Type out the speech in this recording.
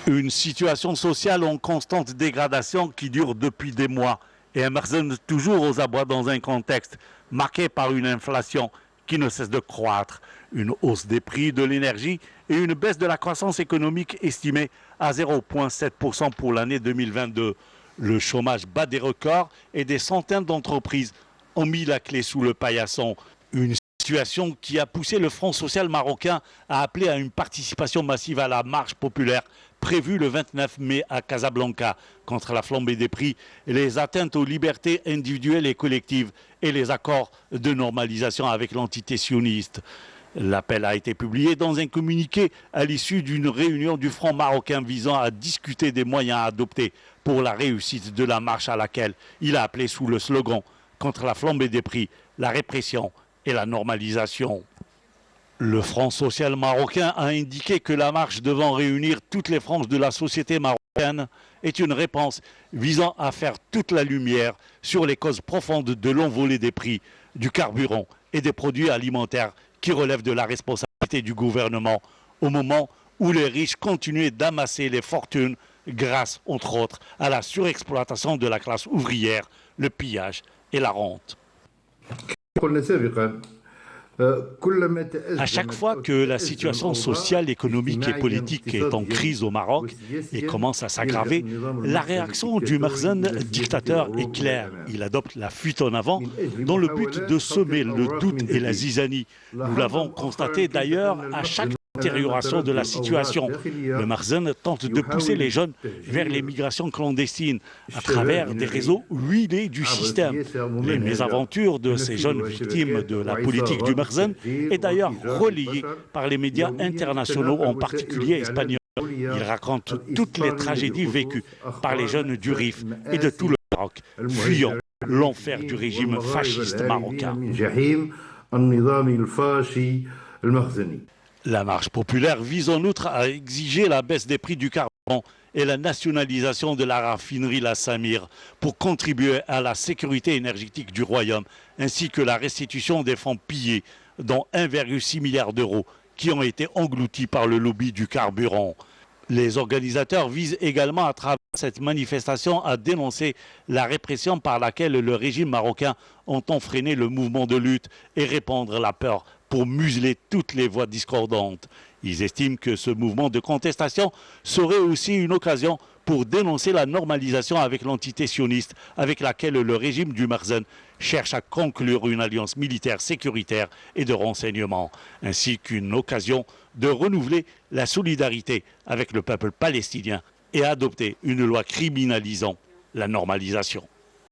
Une situation sociale en constante dégradation qui dure depuis des mois et émerge toujours aux abois dans un contexte marqué par une inflation qui ne cesse de croître, une hausse des prix de l'énergie et une baisse de la croissance économique estimée à 0,7% pour l'année 2022. Le chômage bat des records et des centaines d'entreprises ont mis la clé sous le paillasson. Une situation qui a poussé le Front social marocain à appeler à une participation massive à la marche populaire prévue le 29 mai à Casablanca contre la flambée des prix, les atteintes aux libertés individuelles et collectives et les accords de normalisation avec l'entité sioniste. L'appel a été publié dans un communiqué à l'issue d'une réunion du Front marocain visant à discuter des moyens à adopter pour la réussite de la marche à laquelle il a appelé sous le slogan « Contre la flambée des prix, la répression et la normalisation ». Le Front social marocain a indiqué que la marche devant réunir toutes les franges de la société marocaine est une réponse visant à faire toute la lumière sur les causes profondes de l'envolée des prix, du carburant et des produits alimentaires qui relèvent de la responsabilité du gouvernement au moment où les riches continuaient d'amasser les fortunes grâce, entre autres, à la surexploitation de la classe ouvrière, le pillage et la rente. À chaque fois que la situation sociale, économique et politique est en crise au Maroc et commence à s'aggraver, la réaction du Merzen dictateur est claire. Il adopte la fuite en avant dans le but de semer le doute et la zizanie. Nous l'avons constaté d'ailleurs à chaque détérioration de la situation. Le Merzen tente de pousser les jeunes vers les migrations clandestines à travers des réseaux huilés du système. Les mésaventures de ces jeunes victimes de la politique du Merzen est d'ailleurs relayée par les médias internationaux, en particulier espagnols. Il raconte toutes les tragédies vécues par les jeunes du Rif et de tout le Maroc, fuyant l'enfer du régime fasciste marocain. La marche populaire vise en outre à exiger la baisse des prix du carburant et la nationalisation de la raffinerie La Samir pour contribuer à la sécurité énergétique du royaume, ainsi que la restitution des fonds pillés, dont 1,6 milliard d'euros, qui ont été engloutis par le lobby du carburant. Les organisateurs visent également à travers cette manifestation à dénoncer la répression par laquelle le régime marocain entend freiner le mouvement de lutte et répandre la peur pour museler toutes les voix discordantes. Ils estiment que ce mouvement de contestation serait aussi une occasion pour dénoncer la normalisation avec l'entité sioniste avec laquelle le régime du Merzen cherche à conclure une alliance militaire sécuritaire et de renseignement, ainsi qu'une occasion de renouveler la solidarité avec le peuple palestinien et adopter une loi criminalisant la normalisation.